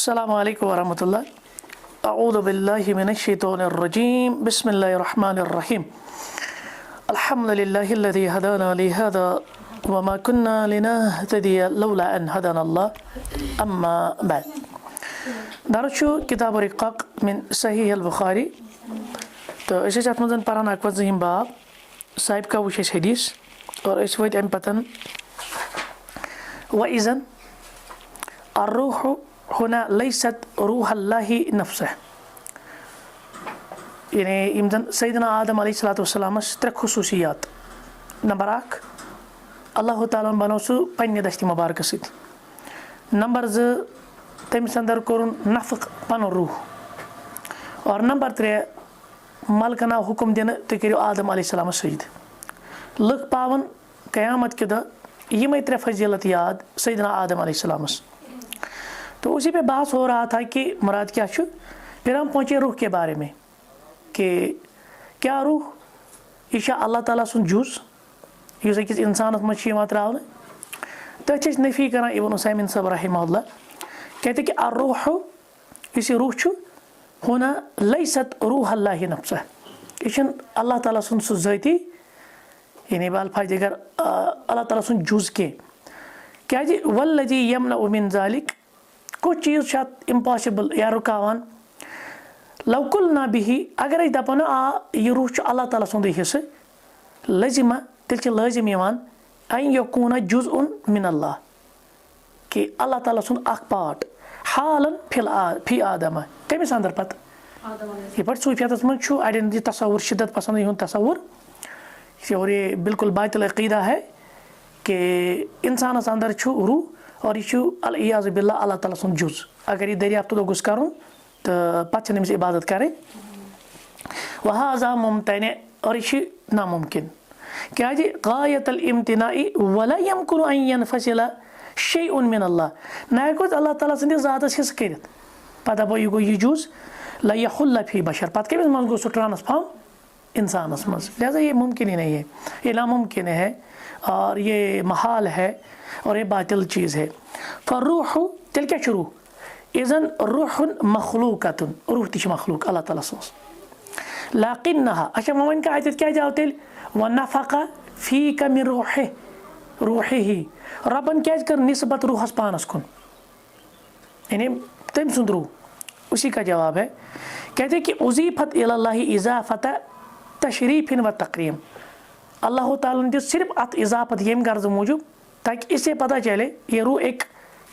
अस्सलामु अलैकुम वरहमतुल्लाह। अऊज़ु बिल्लाहि मिनश्शैतानिर रजीम। बिस्मिल्लाहिर रहमानिर रहीम। अल्हम्दुलिल्लाहिल्लज़ी हदाना लिहाज़ा वमा कुन्ना लिनहतदिय लौला अन हदानल्लाह। अम्मा बाद। दरसु किताब रिक़ाक़ मिन सहीह अल-बुखारी। तो ऐसे अथ मज़ परान 51 बाब साहिब का वुश हदीस और इस वक्त अम पतन व इज़न अर्रूह हुना लैसत रूह अल्लाहि नफ्सह। यानी इमजन सैयदना आदम अलैहिस्सलाम त्रे खुसूसियात। नंबर 1 अल्लाह ताला बनो सु पन्ने दस्ती मुबारक सत। नंबर 2 तमिस अंदर कोरुन नफक पन रूह। और नंबर 3 मलकना हुक्म दिन तुम करो आदम अलैहिस्सलाम सजद। लुक पावन क़यामत के दह यमे 3 फजीलत याद सैयदना आदम अलैहिस्सलाम। तो उसी पे बात हो रहा था कि मुराद क्या छु। फिर हम पहुँचे रूह के बारे में कि क्या रूह यह अल्लाह ताला सुन जुज़ इस अकिस इंसानस मज त्रावन। तथ नफ़ी कर इब्न उसैमीन साहब रहमहुल्लाह कहते कि अर्रूह इस रूह छु हुना लैसत रूह अल्लाहि नफ्सह। यह अल्लाह ताला सुन सु ज़ाती यानी बालफाज अगर अल्लाह ताला सुन जुज़ के क्या जी वल्लज़ी यमनउ मिन ज़ालिक कुछ चीज़ इम्पॉसिबल या रुकावान लवकुल ना बिही अगर दपन आ यह रूह अल्लाह ताला सुंद हिस्से लजिमा तेल लाजिम अन यकून जुज़उन मिन अल्लाह कि अल्लाह ताला सुंद अख पार्ट हालन फी आदम कमिस अंदर पत ये पर सूफियत मज अड़न तसव्वुर शिद्दत पसंद यह तसव्वुर और ये बिल्कुल बातिल अक़ीदा है कि इंसानस अंदर रूह और यह अल-इयाज़ु बिल्लाह अल्लाह ताला सुन जुज़। अगर यह दरियाफ्त गोस कर तो पे अमिस इबादत करें वहाज़ा मुमतने और यह नामुमकिन क्या जी गायतल इम्तिनाई वला यमकुनु अन यनफसिला शैउन मिन अल्लाह ना हेको अल्लाह ताला सदिस ज़ातस हिस्स करित पता दपो यह गो यह जुज़ ला यहुल्ल फी बशर पत कमिस मज गो सह ट्रांसफॉर्म इंसानस मज। लिहाजा ये मुमकिन ही नहीं है, ये नामुमकिन है और ये महाल है और ये बातिल चीज़ है। फ़र्रूह तेल क्या रूह इज़न रूहुन मखलूक़तुन रूह ती मखलूक अल्लाह ताला सोस लाकिन्नहा अच्छा मोमिन का आयत क्या जाओ तेल व नफ़क़ा फ़ीका मिन रूहिही रबन क्या कर निस्बत रूहस पानस कुन यानी तम सुंद रूह। उसी का जवाब है कहते कि उज़ीफ़त इलल्लाहि इज़ाफ़त तशरीफ़िन व तक़रीम। अल्लाह ताला ने सिर्फ अत इज़ाफ़त यम गर्ज मूजूब ताकि इससे पता चले ये रूह एक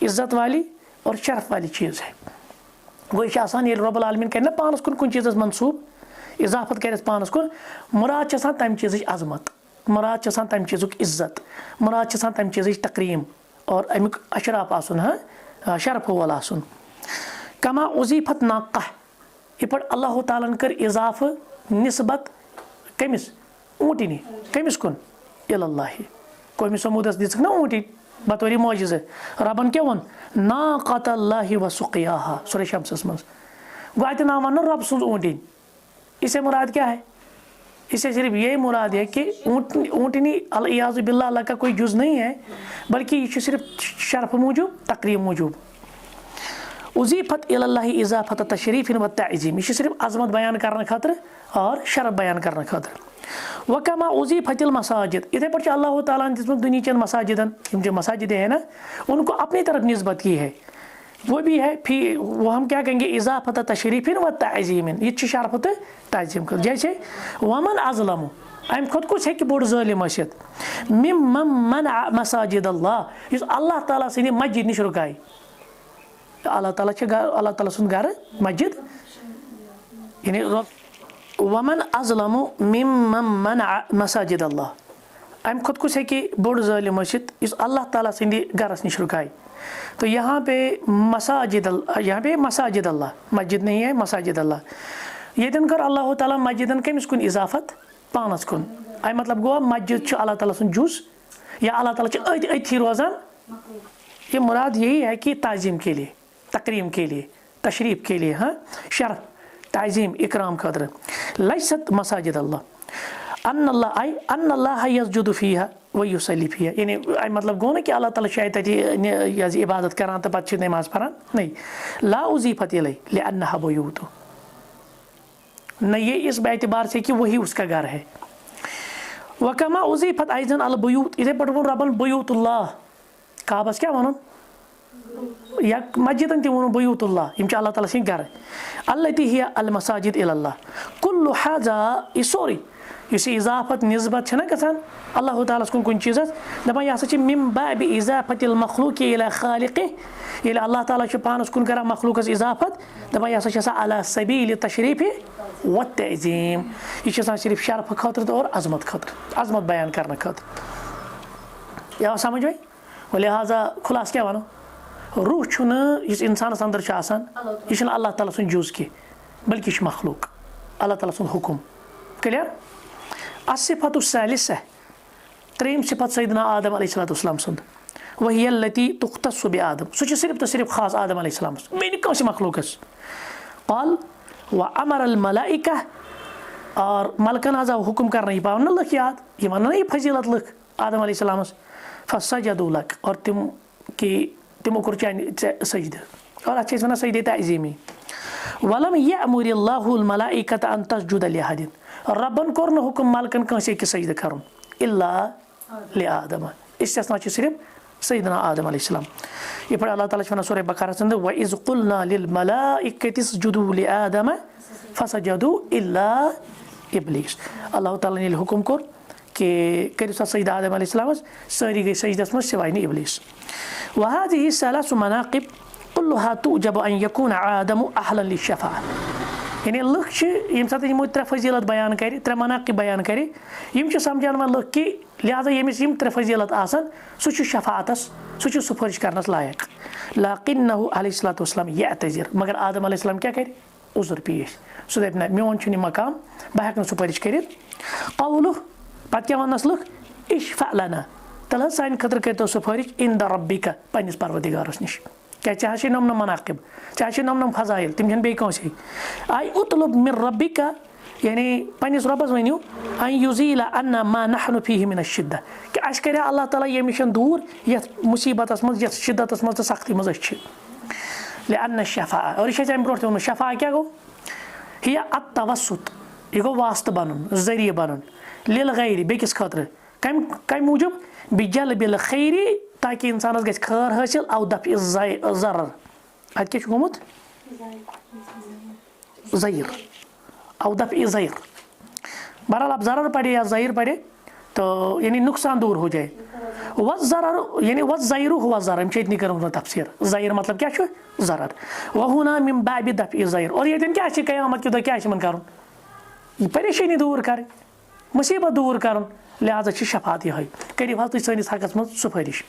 इज़्ज़त वाली और शरफ वाली चीज़ है। वो यह आसान ये रब्बुल आलमीन कर पानस कुन कुन चीज़ मंसूब इज़ाफ़त कर पानस कुन मुराद तम चीज़ अज़मत मुराद तम चीज़ इज़्ज़त मुराद तम चीज़ तक़रीम और अमुक अशराफ आसन हाँ शरफ वल आसन। कमा उज़ीफ़त नाक़ा ये पर अल्लाह ताला कर इज़ाफ़ निस्बत कमिस ऊँटनी कमिस कुन इलल्लाहि कोई समूदस दिख ना ऊँटी बतौरी मौजिज़ रबन क्या वन नाक़तल्लाहि व सुक़ियाहा सूरह शम्स मज गो अत ना वन रब सुन ऊँटन। इससे मुराद क्या है? इससे सिर्फ यही मुराद है कि ऊँटनी अल-इयाज़ु बिल्लाह अल्लाह का कोई जुज़ नहीं है बल्कि ये सिर्फ शरफ मूजूब तक़रीम मूजूब। उज़ीफ़त इलल्लाहि इज़ाफ़त तशरीफ़िन व तअज़ीम ये सिर्फ अज़मत बयान करने खातिर और शरफ बयान करने खातिर। वकमा उज़ीफ़तिल मसाजिद इधे पर अल्लाह ताला ने जिसमें दुनिया चंद मसाजिदन जो मसाजिद है ना उनको अपनी तरफ निस्बत की है वो भी है फिर वो हम क्या कहेंगे इज़ाफ़त तशरीफ़िन व तअज़ीमिन ये शरफ़त तअज़ीम कर। जैसे वमन अज़लमु अम खुद कुछ है कि बोड़ ज़ालिम आसित मिम्मन मनअ मसाजिद अल्लाह इस अल्लाह ताला से मस्जिद निश रुकाई। अल्लाह ताला सुन घर मस्जिद यानी वमन अज़लमु मिम्मन मनअ मसाजिद अल्लाह अम खुद कुछ है कि बोड़ ज़ालिम आसित इस अल्लाह ताला से गरस निश रुकाई। तो यहाँ पे मसाजिद अल्लाह मस्जिद नहीं है मसाजिद अल्लाह ये दिन कर अल्लाह ताला मस्जिदन कमिस कुन इज़ाफ़त पानस कुन आई मतलब गो मस्जिद अल्लाह ताला सुन जुज़ या अल्लाह ताला अथी रोज़ान। ये मुराद यही है कि ताज़ीम के लिए तकरीम के लिए तशरीफ़ के लिए हाँ शरफ ताज़ीम इकराम खतर लैसत मसाजिद अल्लाह अन्नल्लाह यस्जुदु फीहा व युसल्ली फीहा, यानी मतलब गो ना कि अल्लाह ताला शायद तती इबादत करान तो पत्त नमाज पढ़ान, नहीं, ला उज़ीफत इलैह लिअन्नहा बुयूतु, न ये इस एतबार से कि वही उसका घर है। वकमा उज़ीफत अइज़न अल बुयूत, इधे पढ़ रबन बुयूतुल्लाह, काबस क्या वनन या मस्जिदन ति वोन बुयूतुल्लाह, यम अल्लाह ताला सिंह घर, अल्लती हिया अल मसाजिद इलल्लाह, कुल्लु हाजा इसोरी इस इजाफत निस्बत छना गसान अल्लाह ताला कुन कुन चीज़ दपान यह हसा मिन बाबि इजाफतिल मखलूक इला खालिक़ि, ये अल्लाह ताला पानस कुन करा मखलूकस इजाफत दपान यह हसा अला सबील तशरीफ़ व तअज़ीम, यह सिर्फ शरफ खतर और अजमत खतर, अजमत बयान करने खतर। यह समझ में, लिहाजा खुलास क्या वनो, रूह छुन इस इंसानस अंदर आसान, यह अल्लाह ताला सुन जुज़ की, बल्कि यह मखलूक अल्लाह ताला सुन हुकुम। क्लियर। अस्सिफ़तु सालिसा, त्रीम सिफत सैयदना आदम अलैहिस्सलाम सुंद, वही अल्लती तुख्तस्सु बि आदम, सो सिर्फ तो सिर्फ खास आदम अलैहिस्सलाम बेन कौन मखलूकस। क़ाल व अमर अल मलाइका, और मलकन हज़ा हुकुम करना ही पावन लख याद, ये मन नहीं फजीलत लख आदम अलैहिस्सलाम, फसजदू लक, और तिमो कुर सजद, और अच्छे से सजदे तअज़ीमी। वलम यअमुरिल्लाहुल मलाइकत अन तस्जुद लिअहदिन, रब्बन कोर न हुकुम मलकन कंसे कि सजद करुन इल्ला लिआदम, इस्तिस्ना सिर्फ सैयदना आदम अलैहिस्सलाम। ये पढ़ अल्लाह ताला सूरह बकरा संद व इज़ क़ुलना लिल मलाइकति इसजुदू लिआदम फसजदू इल्ला इब्लीस, अल्लाह ताला ने हुकुम कोर कि करियो सा सैयद आदम अलैहिस्सलाम सारी गई सजदस में सिवाय ने इब्लीस। व हाज़िहि सलासु मनाक़िब कुल्लुहा तुजब अन यकून आदम अहलन लिश्शफ़ाअह, यानी लुक यम सात यमो त्रे फजीलत बयान करे, त्रे मनाक़िब बयान करे, यम समझान वन लुक कि लिहाजा यमिस यम त्रे फजीलत आसन सु शफाअतस, सु सुफरिश करनस लायक। लाकिन्नहु अलैहिस्सलातु वस्सलाम यअतज़िर, मगर आदम अलैहिस्सलाम क्या करे, उज़र पेश, सु दप ना मोन छुन मकाम बह हेक न सुफरिश करित। क़ौलुहु, पत क्या वनस लुक, इश्फ़अ लना, तल सान खतर करतो सुफरिश इंद रब्बिका, पन्निस परवरदिगारस निश, क्या चाहे नम नम मनाक़िब, चाहे नम नम फज़ाइल, तिम बे कौन आई उतलब मिन रब्बिका, यानी पन्निस रब्बस वनियो अन युज़ीला अन्ना मा नहनु फीहि मिन अश्शिद्दा, कि अस करे अल्लाह ताला ये मिशन दूर यथ मुसीबतस मज, यथ शिद्दतस मज, सख्ती मज अछि। लिअन्न शफ़ाअ, और यह अम ब्रोट शफ़ाअ क्या गो, हिय अत्तवस्सुत, यह गो वास्त बनन, ज़रिये बनन, लिल गैरि बेकिस खतर, कम मूजूब बिजल बिल खैरी, ताकि इंसानस गछ खैर हासिल, औ दफ़ ज़रर, अत क्या गोमुत ज़ैर, औ दफ़ ज़ैर, बहरहाल आप ज़रर पढ़े या ज़ैर पढ़े तो यानी नुकसान दूर हो जाए। व ज़रर यानी व ज़ैरु हुआ ज़रर, हम चेतनी करूँ तफसीर, ज़ैर मतलब क्या छो ज़रर, व हुना मिन बाबि दफ़ ज़ैर, और ये दिन क्या क़यामत के दो क्या मन करुन, परेशानी दूर कर, मुसीबत दूर कर, लिहाजा शफात यह करियो हज तुम सैनिस हकस मज सुफरिश।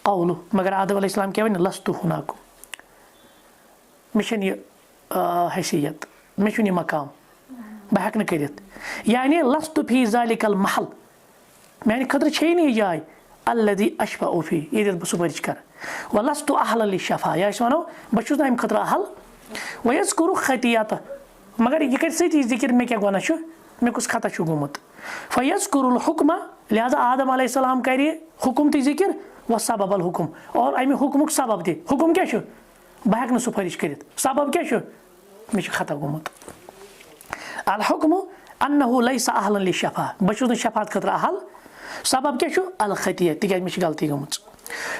कौलु, मगर आदम अलैहिस्सलाम क्या वन लस्तु हुनाकुम, मे हैसियत, मे यह मकाम, बह हेक न करित, यानी लस्तु फी ज़ालिकल महल, मैंने खतर छे नहीं जाय अल्लज़ी अशफ़अ फी, ये बह सुफरिश कर, व लस्तु अहलन लिश्शफ़ा, या वनो बह छुस अम खतर अहल, व यज़कुरु खतियत, मगर यह कर सही जिक्र मे क्या गुनाह छु, मे कुछ खता छु गोमुत, फ़यज़कुरुल हुक्म, लिहाजा आदम अलैहिस्सलाम करिए हुकुम ती जिक्र, व सबबल हुकुम, और अमे हुकुमुक सबब दे, हुकुम क्या छु, बह हेक न सुफरिश करित, सबब क्या छु, मे खता गोमुत। अल हुक्मु अन्नहु लैसा अहलन लिश्शफ़ा, बह छुस न शफात खतर अहल, सबब क्या छु अल खतिया, तिकाज मे गलती गोमुत।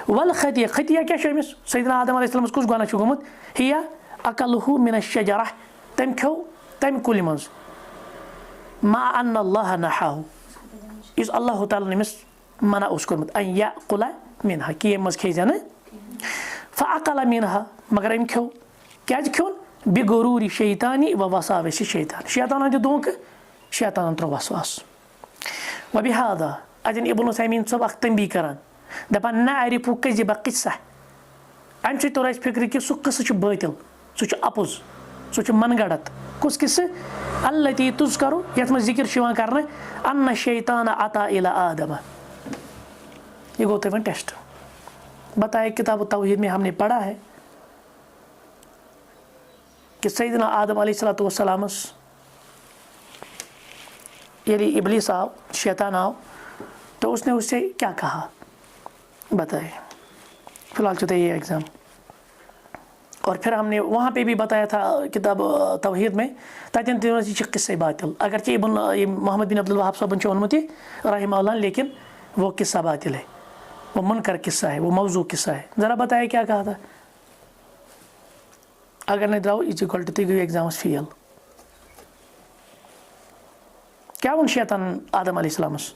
वल खतिया, खतिया क्या छु अमिस सैयदना आदम अलैहिस्सलाम कुछ गुनाह छु गोमुत, हिया अकलहु मिन अश्शजरा, तम खो तम कुल मज, मा अन्नल्लाह नहाहु, इस अल्लाह ताला ने मिस मना उस कोरमत अन याकुला मिनहा, कि मज खे जाना, फ़अक़ला मिनहा, मगर अम खो क्या खोन, बिगुरूरि शैतानी व वसावसि शैतान, शैतान दि धोख, शैतान त्रो वसवास। व बिहादा अजन इब्न उसैमीन सब अख तंबी करान, दपान नारिफु कज़िब क़िस्सा, अम सो तोर फिक्र कि सह किस्सा बातिल, सह अपुज, सह मनगढ़त, कुस किस्सा अल्लती तुज़करु, यथ में जिक्र कर अन्न शैतान अता इला आदम, ये गो तवन टेस्ट बताया किताब तौहीद में हमने पढ़ा है कि सैयदना आदम अलैहिस्सलातु वस्सलाम यदि इब्लीस आओ, शैतान आओ, तो उसने उससे क्या कहा बताइए। फ़िलहाल चलते ये एग्ज़ाम। और फिर हमने वहाँ पे भी बताया था किताब तौहीद में ततन किस्से बातिल, अगरचे ये मोहम्मद बिन अब्दुल वहाब साहब ओनमुत रहमहुल्लाह, लेकिन वो किस्सा बातिल है, वो मुनकर किस्सा है, वो मौजू किस्सा है। ज़रा बताया क्या कहा था। अगर नहीं draw is equal to exam fail. क्या वो शैतान आदम अलैहिस्सलामस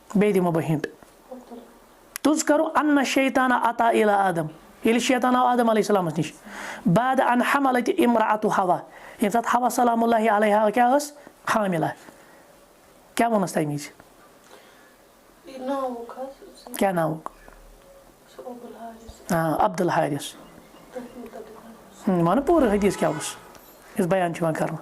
बे दिमो बह हिंट तुज करो अन्न शैतान अता इला आदम, ये शैतान आव आदम अलैहिस्सलामस निश बाद अन हमलत इम्राअतु हवा, ये साथ हवा सलामुल्लाहि अलैहा क्या हस हामिला, क्या वनस तमीज क्या नाम? हाँ अब्दुल हारिस। मानो पूरा हदीस क्या उस इस बयान चुमा करना।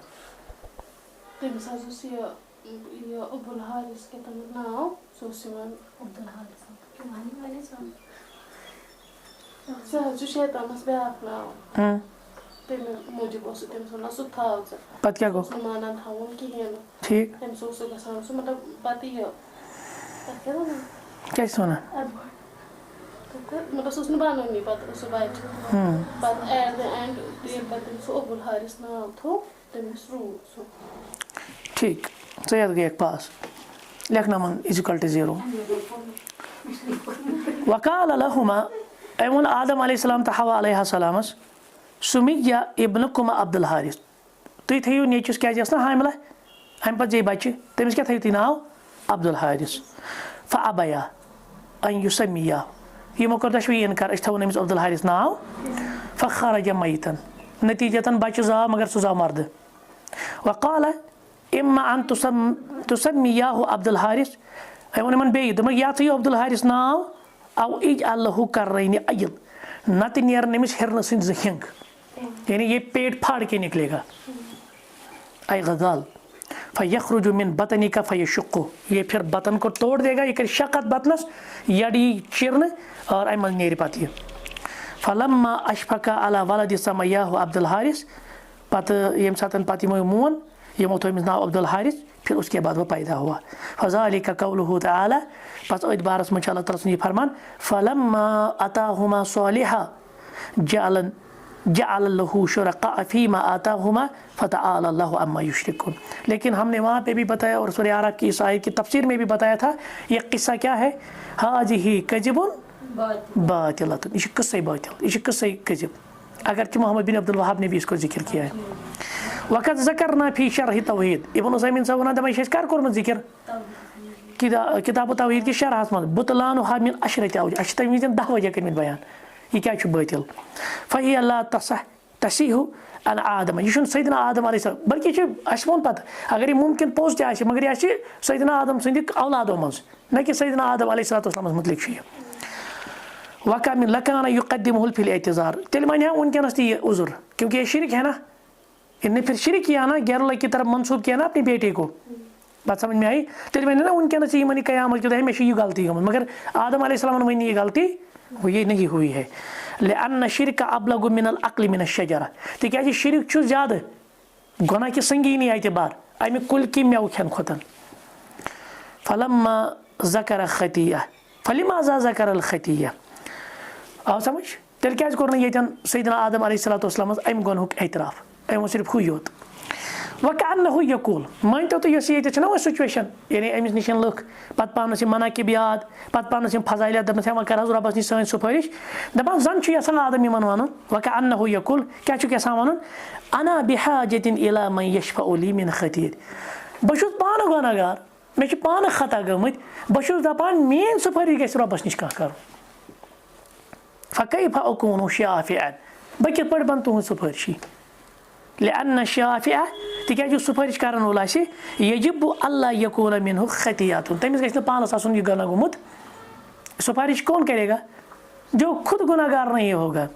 पत क्या को ठीक क्या सुना मतलब उसने बानो नहीं पता उस bite but at the end ये पता सो अबुल हारिस नाम था तमिस सो ठीक। सैयद गए एक पास लिखना मन इक्वल टू 0 वकाल लहुमा एवन आदम अलैहिस्सलाम त हवा अलैहिस्सलामस सुमिया इब्नुकुमा अब्दुल हारिस, तुम थो नेचुस क्या ना हामिला अम पे जे बच्चे तमिस क्या थो नाव अब्दुल हारिस फ़अबया अन युसमिया, यमो कर दशवी इनकार अस थवन अमिस अब्दुल हारिस नाव फ़खरज मयतन, नतीजतन बच्चे जा मगर सह जा मर्द। वक़ाल इम्मा अन तुसम्मियाहु अब्दुल हारिस, वन बे दोम या थो अब्दुल हारिस नाव अव इजअलहु कर्रैनि अय्ल, नत नेरन अमिस हिरन सिंद ज़ हिंग, यानी ये पेट फाड़ के निकलेगा ay गज़ाल फ़यख़रुजु मिन बतनिका फ़यशुक्कु, ये फिर बतन को तोड़ देगा, ये कर शक़त बतनस यड़ी चिरन और अमल नेरी पाती है। फ़लम्मा अशफ़क़ा अला वलदि समय्याहु अब्दुल हारिस, पत यम सातन पाती मोन यमो तो नाम अब्दुल हारिस, फिर उसके बाद वो पैदा हुआ। फ़ज़ालिका क़ौलुहु तआला, पस ओद बारस में अल्लाह ताला ने फरमान फ़लम्मा अताहुमा सालिहा जअल लहु शुरका फ़ीमा आताहुमा फ़तआला अल्लाहु अम्मा युश्रिकून। लेकिन हमने वहाँ पे भी बताया और सूरह आराफ की इस आयत की तफसीर में भी बताया था ये किस्सा क्या है, हाज़िही कज़िबुन बातिलतुन, ये किस्सा बातिल, ये किस्सा कज़िब, अगरचे मोहम्मद बिन अब्दुल वहाब ने भी इसको जिक्र किया है। वक़द ज़करना फ़ी शरह तौहीद, इब्न उज़ैमीन साहब वनान दम कर कोरमत जिक्र किताब तौहीद की शरहस मज बुतलानुहा मिन अशरति अवजह, अश तमीज़ 10 वजह कर्मित बयान ये क्या बातिल। फ़हिय ला तसीहु अन आदम, यह सैयदना आदम अलैहिस्सलाम, बल्कि अस वो पता अगर ये मुमकिन पोज तह मगर यह सैयदना आदम संद औलादों मज, न कि सैयदना आदम अलैहिस्सलाम मुतलिक लकान युक़द्दिमुहु फ़िल एतज़ार, तेल मन वनकस ये उज़ुर, क्योंकि ये शिरक है ना, इनने फिर शिरक किया ना, गैरुल्लाह की तरफ मंसूब किया ना अपनी बेटे को, बात समझ में आई। तेल मैंने ना वनकस ये मनी क़यामत के हमेशा ये गलती गई, मगर आदम अलैहिस्सलाम वन ये गलती ये नहीं हुई है। लिअन्न शिरक अबलगु मिनल अक्ल मिन अश्शजरा, तिकि शिरक ज़्यादा गुनाह की संगीनी एतबार अमि कुल की मेव खेन खोतन। फलम्मा ज़कर खतिया फलिमाज़ा ज़कर अल खतिया, आओ समझ, तेल क्या कोर ये सैयदना आदम अलैहिस्सलाम अमि गुनहुक एतराफ, अमि सिर्फ हुई योत। वकअन्नहु यकूल, मान तो ये वो सिचुएशन, यानी अमिस निश लुख पत पानस मनाकिब याद, पत पानस फजाइलियत दपन हे कर रब्बस निश सन सुफारिश, दपान जन यसान आदम यमन वन वकअन्नहु यकूल, क्या यसान वन अना बिहाजतिन इला मन यशफअ ली मिन खतीर, बस पान गुनहगार, मे पान खता गमत, बस दपान मेन सुफारिश गस रब्बस निश कह कर, फकैफ अकूनु शाफिअन, बह कित पे बन तुहद सुफारिशी। लिअन्न शाफिअ, तिकि सुफारिश करन वोल यजिब अल्ला यकून मिन्हु खतियातुन, तमिस गछ पानस आसुन ये गुनाह गुमुत, सुफारिश कौन करेगा, जो खुद गुनाहगार नहीं होगा।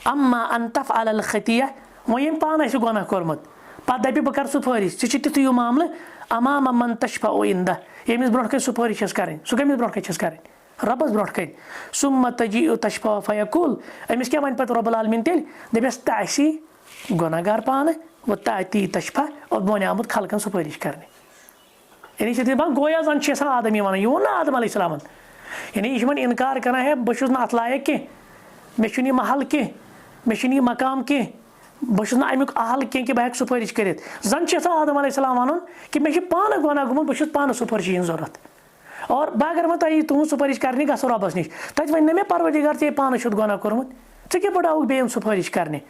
अम्मा अन तफ़अल अल खतिया, वो यम पान गुनाह कोरमत पत दपि बह कर सुफारिश, तिथु मामल अमाम मन तशफ़अ इंदह, यमिस ब्रोह कन सुफारिश करें, सह कमिस ब्रोह कन करें रब्बस ब्रोह कन, सुम्मा तजीउ तशफ़अ फ़यक़ूल, अमिस क्या वन पे रब्बुल आलमीन तेल दपस तासी गुनाहगार पान वो ताती तशफा और बन आमुत खलकन सुपारिश करने यानी दपान गोया जन आदम वन यो ना आदम अलैहिस्सलाम यानी यह इनकार कर है बहुत अत लायक कह मे महल कह मे मकाम कह बहुत अमुक अहल कह कि बह सुपारिश कर जन आदम अलैहिस्सलाम वन कि मे पान गुनाह गुमुत बहुत पान सुपारिश हज जरूरत और बह अगर वह तुम तुम सुपारिश कर गो रबस नश तत वन मे परवरदिगार ऐ पान गुनाह कोर्मुत ऐ क्या आउक बेन सुपारिश करने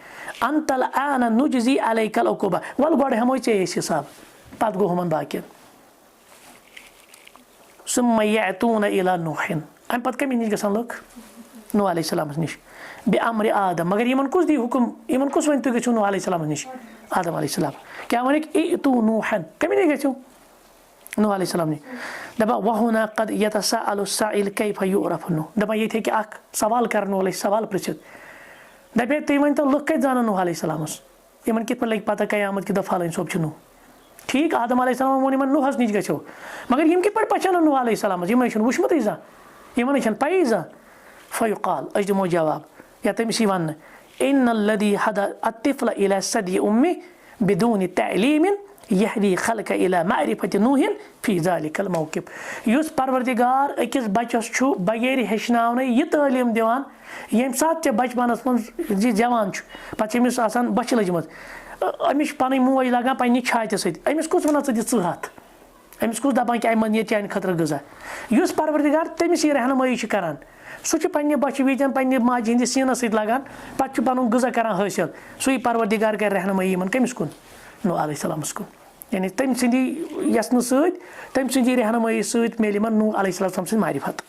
अंतल आन नुजजी अलैकल उकुबा वल गोड़ हमो ऐ हिसाब पत गो हमन बाकियन सुम्मा यअतून इला नूहिन अम पत कमी नश गसान लोग नूह अलैहिस्सलाम नश बे अम्र आदम मगर यमन कुछ दी हुकुम यमन कुछ वन तुम गो नूह अलैहिस्सलाम नश आदम अलैहिस्सलाम क्या वन इतू नूहन कमी नश गो नूह अलैहिस्सलाम नश दपा वहुना कद यतसाअलु साइल कैफ युरफ नूह दपा ये थे कि अख सवाल करने वाले सवाल पृछित दपे तुम वन तो लोग कत जान नूह अलैहिस्सलाम यमन कित लग पता कयामत कि फलान सोब नूह ठीक आदम अलैहिस्सलाम वो नूहस नश गो मगर यम कित पहचान नूह अलैहिस्सलाम यमन वुचमुत जा यमन पई जा फयुकाल अस दिमो जवाब या तमिस वन इन्नल्लज़ी हदा अत्तिफ़्ल इला सदी उम्मी बिदून तअलीमिन यहदी खल्क इला मारिफत नूहिन फी ज़ालिकल मौक़िफ़ युस परवरदिगार अकिस बचस छु बगैर हेचनावन यह तालीम दिवान यम सात चे बचपनस मन जवान पत अमिस आसान बच लजमत अमिस पन मोज लगान पन्ने छाति सत अमिस कुछ वन दी च हथ अमिस कुछ दपान कि अमन ये चान खतर गज़ा युस परवरदिगार तमिस ये रहनुमाई करान सह पन्ने बच वीजन पन्ने माज हंदिस सीनस सत लगान पत पन गज़ा करान हासिल सु परवरदिगार कर रहनुमाई यमन कमिस कुन नूह अलैहिस्सलामस कुन यानी तम सदी यसन सत तम सदी रहनुमाई सत मिल नूह अलैहिस्सलाम सद मारिफत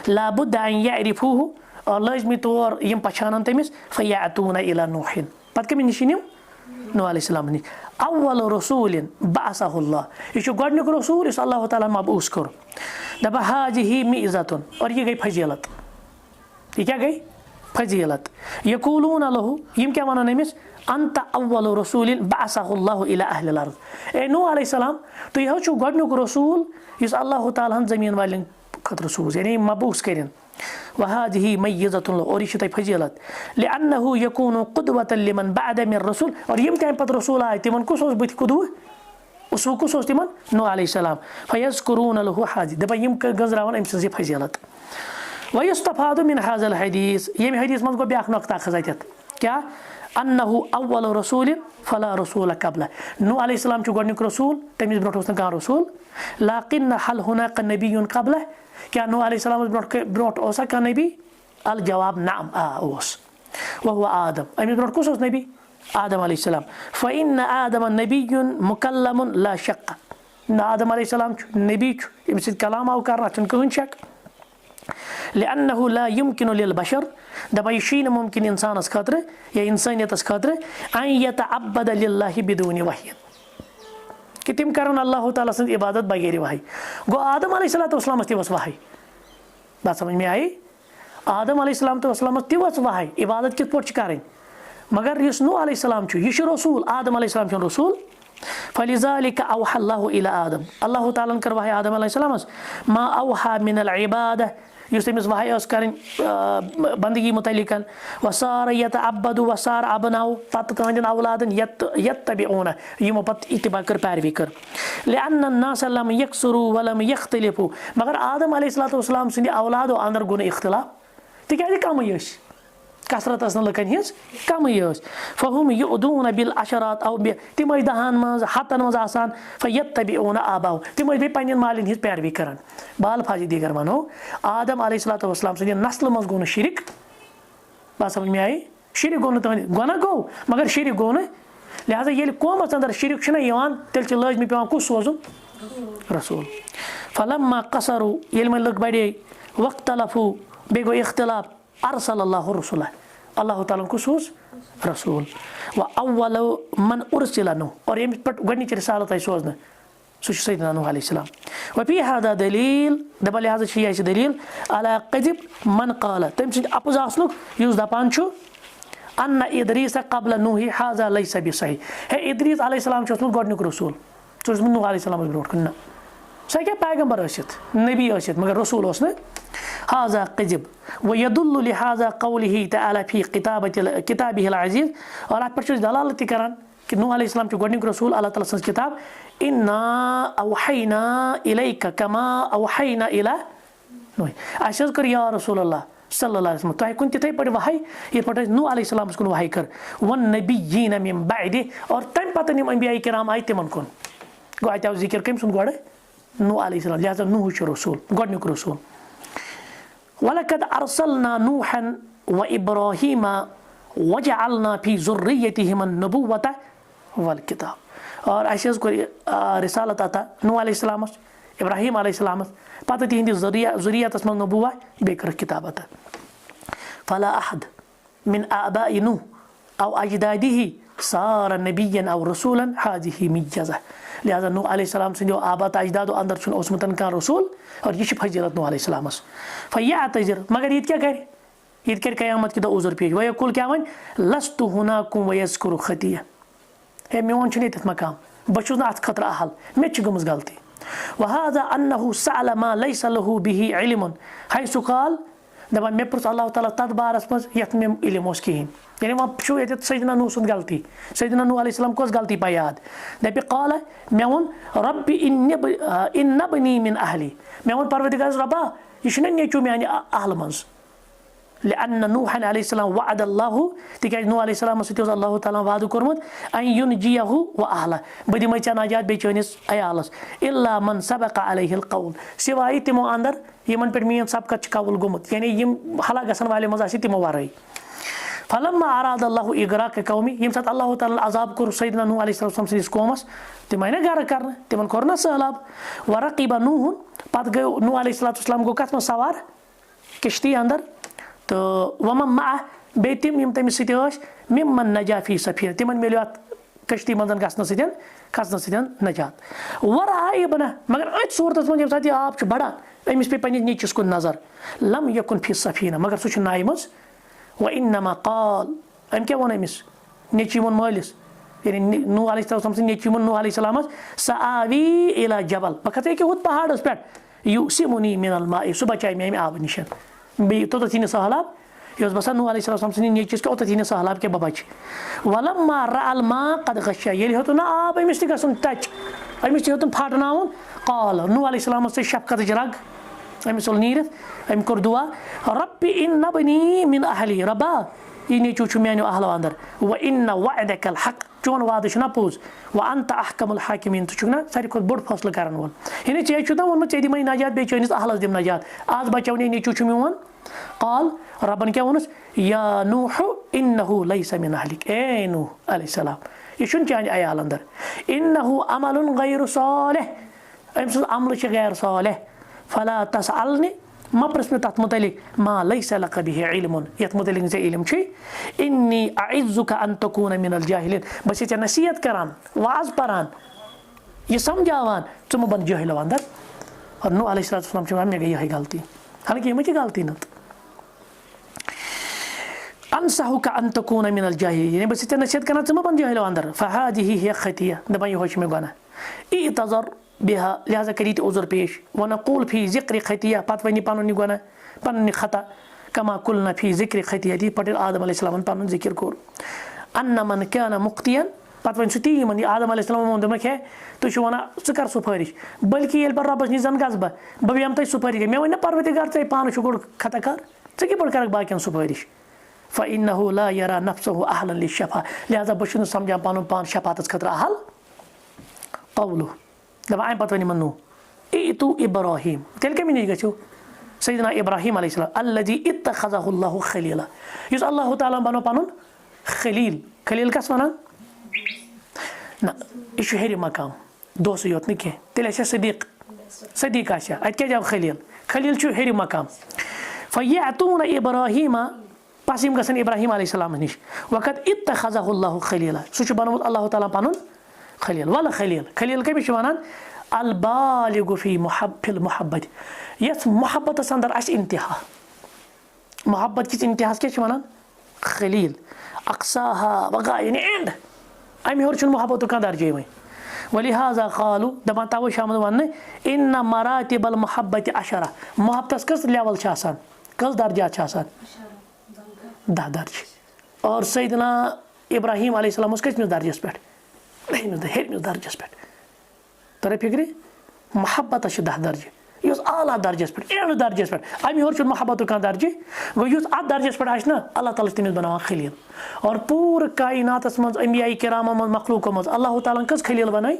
लाबुद्द अन यअरिफूहु और लाजमी तौर यम पहचानन तमिस फयअतून इला नूहिन पत कमी नश नूह अलैहिस्सलाम नश अव्वल रसूलिन बअसहुल्लाह यह गोडनिक रसूल इस अल्लाह ताला मबऊस कर दपा हाजिही मिज़तुन और यह गई फजीलत यह क्या गई फजीलत यकूलून लहु यम क्या वनान अमिस अंत अव्वल रसूलिन बअसहुल्लाह इला अहलिल अर्द ए नूह अलैहिस्सलाम तो यह छु गोडनिक रसूल इस अल्लाह ताला जमीन वालें खतर सूज यानी मबऊस करिन वहादिही मय्यज़तुन और यह फजीलत लिअन्नहु यकूनु क़ुदवतन लिमन बअद मिन रसूल और यम क्या पत रसूल आय तिमन कुस बुत कुदव उसवो कुस तिमन नूह अलैहिस्सलाम फयज़कुरून लहु हाजी दपा यम गजरावन अम सज फजीलत वयुस्तफादु मिन हाज़ल हदीस यम हदीस मन गो ब्याख नुक्ता खजत क्या अन्नहु अव्वल रसूलिन फला रसूल क़ब्ला नूह अलैहिस्सलाम छु गोडनिक रसूल तमिस ब्रोट ओस न कहां रसूल लाकिन हल हुनाक नबियुन क़ब्ला क्या नूह अलैहिस्सलाम ब्रोट ओसा का नबी अल जवाब नाम ओस वह आदम अमिस ब्रोट कुस नबी आदम अलैहिस्सलाम फ़इन्न आदम नबियुन मुकल्लमुन ला शक आदम अलैहिस्सलाम नबी अमिस कलाम आव करना छन कहन शक लिअन्नहु ला युमकिनु लिल बशर दपा यह मुमकिन इंसानस खतर या इंसानियतस खतर अन यतअब्बद लिल्लाहि बिदून वही कि तिम करन अल्लाह ताला सद इबादत बगैर वही गो आदम अलैहिस्सलाम ति वस वही बात समझ में आई आदम अलैहिस्सलाम ति वस वही इबादत कित पोट करें मगर युस नूह अलैहिस्सलाम छु यह रसूल आदम अलैहिस्सलाम छु रसूल फलिज़ालिक अवहा अल्लाहु इला आदम अल्लाह ताला कर वही आदम अलैहिस्सलाम मा अवहा मिनल इबादह युस तमिस वही करें बंदगी मुतलिकन वसार यतअब्बदु वसार अबनाउ पत तहंदन औलादन यत्तबिऊन यमो पत इत्तिबा कर पैरवी कर लिअन्न अन्नास लम यक्सुरु वलम यख्तलिफु मगर आदम अलैहिस्सलाम सिंद औलादो अंदर गुन इख्तिलाफ तिकाज कम यस कसरत लकन हज कम फ़हुम युदून बिल अशरात औ तिम दहान मज हतन मज आसान फ़यत्तबिऊन आबाउ तिम बे पन्न मालिन हज पैरवी करान बाल फाजी दीगर वनो आदम अलैहिस्सलाम सद नस्ल मज गो शिरिक बात समझ में आई शिरिक गो तुहद गुनाह गो मगर शिरिक गो लिहाजा ये कौमस अंदर शिरिक तेल लाजमी पे कुस सोजुन रसूल फलम्मा कसरू ये लग बड़े वख्तलफू बे गो इख्तिलाफ अरसलल्लाहु रसूला अल्लाह ताला को सोज रसूल व अव्वल मन उरसिला नूह और ये पट गडनिच रिसालत आई सोजन सु सैयदना नूह अलैहिस्सलाम व फी हादा दलील दबल हाजा छी ये दलील अला कदिब मन काला तम से अपोज आसलुक यूज दपान छु अन्न इदरीस क़ब्ल नूह हाजा लैस बिसही हे इदरीस अलैहिस्सलाम छु गडनिक रसूल छु नूह अलैहिस्सलाम ब्रोट कन सह क्या पैगंबर नबी मगर रसूल हाजा कज़िब व यदुल्लु लिहाजा क़ौलिही तआला फ़ी किताबिहिल अज़ीज़। और अत पर दलालत ति करान कि नूह अलैहिस्सलाम छु गोडनिक रसूल अल्लाह ताला सन्स किताब इन्ना औहैना इलैका कमा औहैना इला नूह। अस कर या रसूल अल्लाह सल्लल्लाहु अलैहि वसल्लम तोह कुन तिथे पड़ वहाई ये पड़ नूह अलैहिस्सलाम कुन वहाई कर वन नबिय्यीन मिन बअदि। और तम पतन यम अंबिया किराम आय तिमन कुन गो अत आव जिक्र कम सुन गोड नूह अलैहिस्सलाम लिहाजा नूह छु रसूल गोडनिक रसूल। वलकद अरसलना नूहन व इब्राहीम वजअलना फी ज़ुर्रियतिहिम अन्नुबुव्वत वल किताब। और अस रिसालत अता नूह अलैहिस्सलाम इब्राहीम अलैहिस्सलाम पता तिहंद ज़ुरियतस मन नबुवा बे कर किताब अता। फला अहद मिन आबाइ नूह औ अजदादिही सार नबिय्यन औ रसूलन हाज़िही मिज्जज़ा। लिहाजा नूह अलैहिस्सलाम सिंदो आबात अजदाद अंदर छुन ओसमतन का रसूल और यह फजीलत नूह अलैहिस्सलामस। फयअतज़िर मगर ये क्या करे ये कर क़यामत की उज़र पेश वयकुल क्या वन लस्तु हुनाकुम वयज़कुरु खतिया हे मोन छुन ये मकाम बस अत खतर अहल मे गमज गलती। वहाज़ा अन्नहु सअल मा लैसा लहु बिही इल्मुन हैसु क़ाल दपान मे पुछ अल्लाह ताला तथ बारस मज यथ मे इल्म ओस कहिन। यानी वह छो ये सैयदना नूह सुन गलती सैयदना नूह अलैहिस्सलाम कस गलती पा याद दपे क़ाल मे वोन रब्बी इन्न बनी मिन अहली मे वोन परवरदिगार रब्बा यह नेचु माने अहल मज लिअन्न नूह अलैहिस्सलाम वअद अल्लाह तिकाज नूह अलैहिस्सलाम सत अल्लाह ताला वादु कोरमुत अन युनजियहु व अहला बह दिमै चा नजात बे चनिस अयालस इल्ला मन सबक अलैहिल कौल सिवाय तिमो अंदर यमन पे मीन सबकत कौल गुमुत यानी यम हला गसन वाले मज आसि तिमो वराई। फलम्मा अराद अल्लाह इगराक कौमी यम सात अल्लाह ताला अजाब कोर सैयदना नूह अलैहिस्सलाम सिस कौमस तिमै न गर करन तिमन कोर न सहलाब। वरक़िब नूह पत गयो नूह अलैहिस्सलाम गो कत में सवार किश्ती अंदर तो वमन मा बे तिम यम तमिस सत मिमन नजा फी सफीर तिमन मिलो अत कश्ती मंदन गसन सत खसन सत नजात। वराइबना मगर अत सूरत मज यम सात आब बढ़ान अमिस पे पन्निस नीचिस कुन नजर लम यकुन फी सफीना मगर सह नाय मज व इन्नमा क़ाल अम क्या वोन अमिस नेची वोन मालिस यानी नूह अलैहिस्सलाम नेची वोन नूह अलैहिस्सलाम सआवी इला जबल बह खसे कि हुत पहाड़स पे युसिमुनी मिनल मा सह बचाए मे आब निशन बे तोत थी सहलाब यह बसान नूह अलैहिस्सलाम नेचिस कि ओत थी सहलाब के बच। वलम्मा रअल मा कद गशा ये होत ना आब अमिस तक गसन टच अमिस होत फाटनाउन क़ाल नूह अलैहिस्सलाम से शफकत रग अमिस नीरत अम कोर दुआ रब्बी इन्न बनी मिन अहली रब्बा यह नेचू छु मानो अहलो अंदर व इन्न वअदकल हक चोन वाद ना पोज व अंत अहकमुल हाकिमीन तुझ ना सारी खुद बोड़ फैसला करन वोल यानी चे छु ना वोन चे दिमै नजात बे चनिस अहलस दिम नजात आज बचाव ने नेचू छु मोन क़ाल रब्बन क्या वोनस या नूह इन्नहु लैसा मिन अहलिक ए नूह अलैहिस्सलाम यह छु चान अयाल अंदर इन्नहु अमलुन गैरु सालिह अम सु अमल छ गैर सालिह फला तसअलनी मा प्रश्न तथ मुतलिक मा लैसा लक बिही इल्मुन यथ मुतलिक जे इल्म छी इन्नी अइज़ुका अन तकून मिनल जाहिलिन बस ये नसीहत करान वाज परान ये समझावान तुम बन जाहिल अंदर। और नूह अलैहिस्सलाम छ मे गई है गलती हालांकि ये मुझे गलती न अनसहुका अन तकून मिनल जाहिलिन यानी बस ये नसीहत करान तुम बन जाहिल अंदर फहादिही हिय खतिया दबा ये होश में गना इतज़र बिहा लिहाजा करी उज़र पेश वनक़ूल फ़ी ज़िक्र खतिया पत वनी पन गुना पन खता कमा कुलना फ़ी ज़िक्र खतिया दी पटेल आदम अलैहिस्सलाम पन ज़िक्र कोर अन्न मन कान मुक्तियन पत वन सुती मन आदम अलैहिस्सलाम मन दमक है तो छु वना स कर सुफारिश बल्कि येल पर रब्बस नि जन गजबा बबियम तै सुफारिश मे वन परवरदिगार तै पान छु गोड खता कर स के पर कर बाकिन सुफारिश फ़इन्नहु ला यरा नफ्सहु अहलन लिशफा लिहाजा बशुन समझा पान शफात खतर अहल कौलु दबा आम पत वन मनु इतु इब्राहीम तेल कमी नहीं गो सैयदना इब्राहीम अलैहिस्सलाम अल्लज़ी इत्तखज़हु अल्लाहु खलीला युस अल्लाह ताला बनो पनुन खलील खलील कस वनान ना यह हेरी मकाम दोस्त योत न कह तेल सदीक सदीक अत क्या जाव खलील खलील हेरी मकाम फ़यअतून इब्राहीम पस यम गसन इब्राहीम अलैहिस्सलाम निश वक़द इत्तखज़हु अल्लाहु खलीला सह बनोत अल्लाह ताला पनुन खलील वाला खलील खलील कमिस वनान अल बालिगु फी मुहब्बिल मुहब्बत यस मोहब्बत अंदर आस इंतहा मोहब्बत किस इंतहास क्या वनान खलील अक्साहा वगा यानी एंड अम हेर मोहब्बत कह दर्जे वह वलिहाजा कालू दपान तवे शामिल वन इन मरातिब अल मोहब्बत अशरा मोहब्बत कस लेवल कस दर्जात 10 दर्ज और सैयदना इब्राहिम अलैहिस्सलाम कस्मिस दर्जस पे हेरमिस दर्जस पे तर फिक्र मोहब्बत 10 दर्ज यह आला दर्जस पे एंड दर्जस पे अमे हेर मोहब्बत कह दर्ज गो अत दर्जस पे ना अल्लाह ताला तमिस बनान खलील और पूरे कायनात मज अंबिया किराम मज मखलूक मज अल्लाह ताला कस खलील बनाई